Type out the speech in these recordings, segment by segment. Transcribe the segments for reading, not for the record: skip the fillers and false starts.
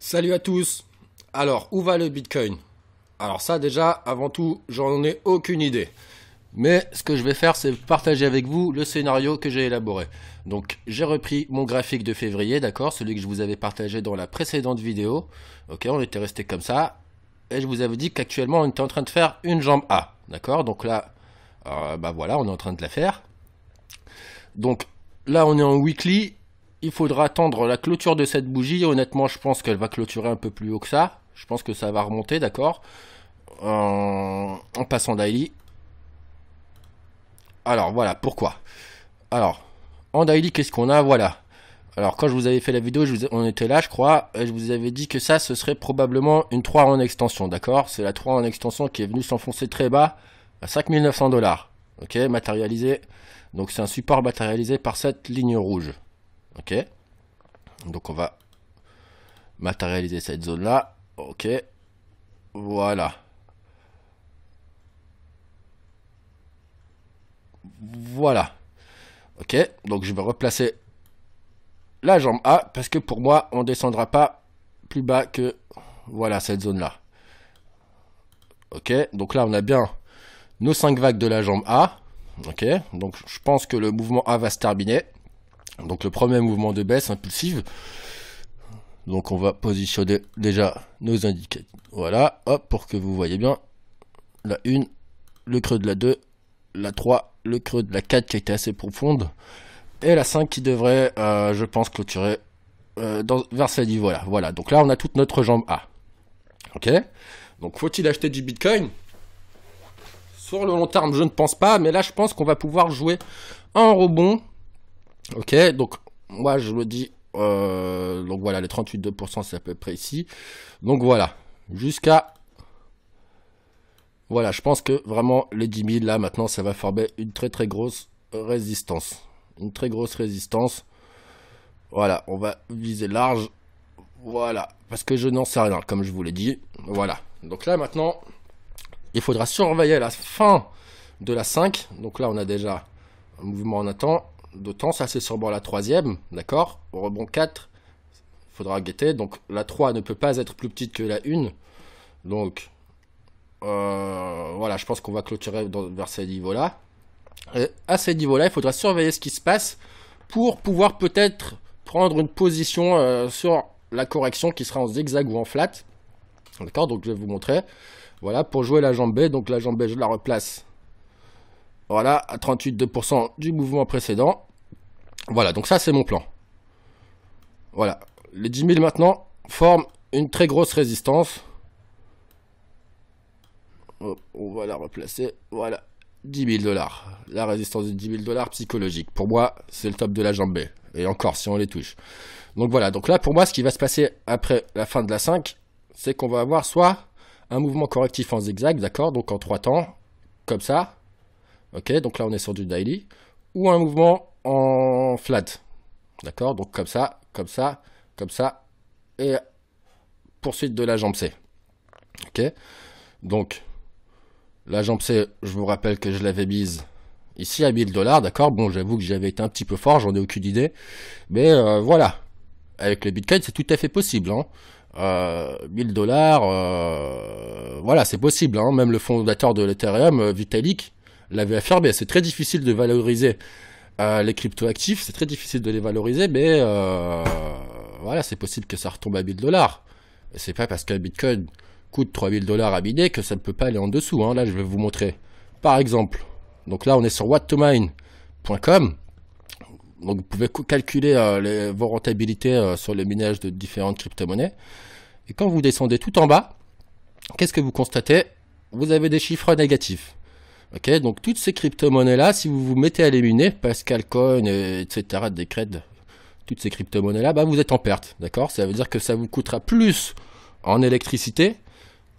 Salut à tous. Alors, où va le Bitcoin? Alors ça déjà, avant tout, j'en ai aucune idée. Mais ce que je vais faire, c'est partager avec vous le scénario que j'ai élaboré. Donc, j'ai repris mon graphique de février, d'accord, celui que je vous avais partagé dans la précédente vidéo. Ok, on était resté comme ça. Et je vous avais dit qu'actuellement, on était en train de faire une jambe A, d'accord. Donc là, bah voilà, on est en train de la faire. Donc là, on est en weekly. Il faudra attendre la clôture de cette bougie. Honnêtement, je pense qu'elle va clôturer un peu plus haut que ça. Je pense que ça va remonter, d'accord, en passant daily. Alors voilà, pourquoi? Alors, en daily, qu'est-ce qu'on a? Voilà. Alors, quand je vous avais fait la vidéo, on était là, je crois, et je vous avais dit que ça, ce serait probablement une 3 en extension, d'accord? C'est la 3 en extension qui est venue s'enfoncer très bas, à 5900 $. Ok, matérialisé. Donc, c'est un support matérialisé par cette ligne rouge. Ok. Donc, on va matérialiser cette zone-là. Ok. Voilà. Voilà. Ok. Donc, je vais replacer la jambe A, parce que pour moi, on ne descendra pas plus bas que, voilà, cette zone-là. Ok, donc là, on a bien nos 5 vagues de la jambe A. Ok, donc je pense que le mouvement A va se terminer. Donc le premier mouvement de baisse impulsive. Donc on va positionner déjà nos indicateurs. Voilà, hop, pour que vous voyez bien. La 1, le creux de la 2, la 3, le creux de la 4 qui a été assez profonde. Et la 5 qui devrait, je pense, clôturer vers ce niveau-là. Voilà, donc là, on a toute notre jambe A. Ok. Donc, faut-il acheter du Bitcoin? Sur le long terme, je ne pense pas, mais là, je pense qu'on va pouvoir jouer un rebond. Ok, donc, moi, je le dis, donc voilà, les 38,2%, c'est à peu près ici. Donc, voilà, jusqu'à... Voilà, je pense que vraiment, les 10 000, là, maintenant, ça va former une très, très grosse résistance. Une très grosse résistance. Voilà, on va viser large. Voilà, parce que je n'en sais rien, comme je vous l'ai dit. Voilà, donc là maintenant, il faudra surveiller la fin de la 5. Donc là, on a déjà un mouvement en attente de temps. Ça, c'est sûrement la troisième, d'accord. Au rebond 4, il faudra guetter. Donc la 3 ne peut pas être plus petite que la 1. Donc, voilà, je pense qu'on va clôturer vers ces niveaux-là. Et à ces niveaux-là, il faudra surveiller ce qui se passe pour pouvoir peut-être prendre une position sur la correction qui sera en zigzag ou en flat. D'accord, donc je vais vous montrer. Voilà, pour jouer la jambe B, donc la jambe B, je la replace. Voilà, à 38,2% du mouvement précédent. Voilà, donc ça c'est mon plan. Voilà, les 10 000 maintenant forment une très grosse résistance. Hop, on va la replacer, voilà. 10 000 $. La résistance de 10 000 $ psychologique. Pour moi, c'est le top de la jambe B. Et encore, si on les touche. Donc voilà. Donc là, pour moi, ce qui va se passer après la fin de la 5, c'est qu'on va avoir soit un mouvement correctif en zigzag, d'accord, donc en 3 temps, comme ça. Ok, donc là, on est sur du daily. Ou un mouvement en flat. D'accord, donc comme ça, comme ça, comme ça. Et poursuite de la jambe C. Ok, donc... La jambe C, je vous rappelle que je l'avais mise ici à 1000 $, d'accord. Bon, j'avoue que j'avais été un petit peu fort, j'en ai aucune idée. Mais voilà, avec le Bitcoin, c'est tout à fait possible. Hein. 1000 $, voilà, c'est possible. Hein. Même le fondateur de l'Ethereum, Vitalik, l'avait affirmé. C'est très difficile de valoriser les cryptoactifs, c'est très difficile de les valoriser, mais voilà, c'est possible que ça retombe à 1000 $. Et c'est pas parce qu'un Bitcoin coûte 3000 $ à miner que ça ne peut pas aller en dessous. Hein. Là, je vais vous montrer. Par exemple, donc là, on est sur whattomine.com. Donc, vous pouvez calculer vos rentabilités sur le minage de différentes crypto-monnaies. Et quand vous descendez tout en bas, qu'est-ce que vous constatez? Vous avez des chiffres négatifs. Ok, donc toutes ces crypto-monnaies-là, si vous vous mettez à les miner, Pascal Coin, etc., Decred, toutes ces crypto-monnaies-là, bah, vous êtes en perte. D'accord? Ça veut dire que ça vous coûtera plus en électricité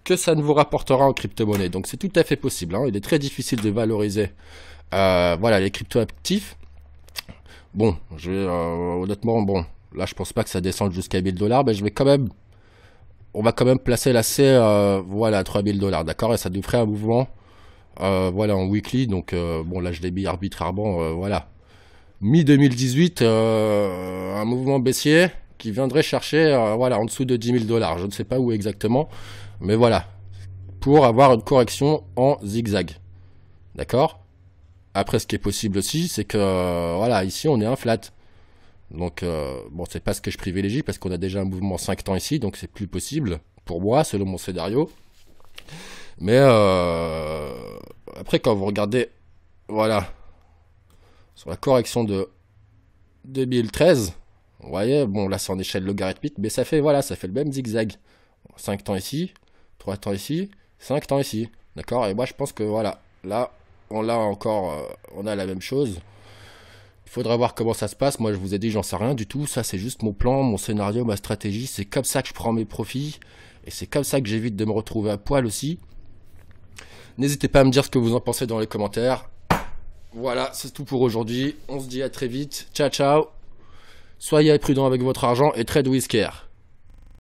que ça ne vous rapportera en crypto-monnaie. Donc c'est tout à fait possible. Hein. Il est très difficile de valoriser voilà, les crypto-actifs. Bon, je vais honnêtement, bon, là je pense pas que ça descende jusqu'à 1000 $, mais je vais quand même, on va quand même placer la C voilà, à 3000 $, d'accord, et ça nous ferait un mouvement voilà, en weekly. Donc bon, là je l'ai mis arbitrairement, voilà. Mi-2018, un mouvement baissier qui viendrait chercher, voilà, en dessous de 10 000 $. Je ne sais pas où exactement, mais voilà, pour avoir une correction en zigzag. D'accord? Après, ce qui est possible aussi, c'est que, voilà, ici, on est un flat. Donc, bon, c'est pas ce que je privilégie parce qu'on a déjà un mouvement 5 temps ici, donc c'est plus possible pour moi, selon mon scénario. Mais après, quand vous regardez, voilà, sur la correction de 2013, vous voyez, bon, là c'est en échelle logarithmique, mais ça fait, voilà, ça fait le même zigzag. 5 temps ici, 3 temps ici, 5 temps ici. D'accord? Et moi, je pense que, voilà, là, on a encore, on a la même chose. Il faudra voir comment ça se passe. Moi, je vous ai dit, j'en sais rien du tout. Ça, c'est juste mon plan, mon scénario, ma stratégie. C'est comme ça que je prends mes profits. Et c'est comme ça que j'évite de me retrouver à poil aussi. N'hésitez pas à me dire ce que vous en pensez dans les commentaires. Voilà, c'est tout pour aujourd'hui. On se dit à très vite. Ciao, ciao. Soyez prudents avec votre argent et trade with care.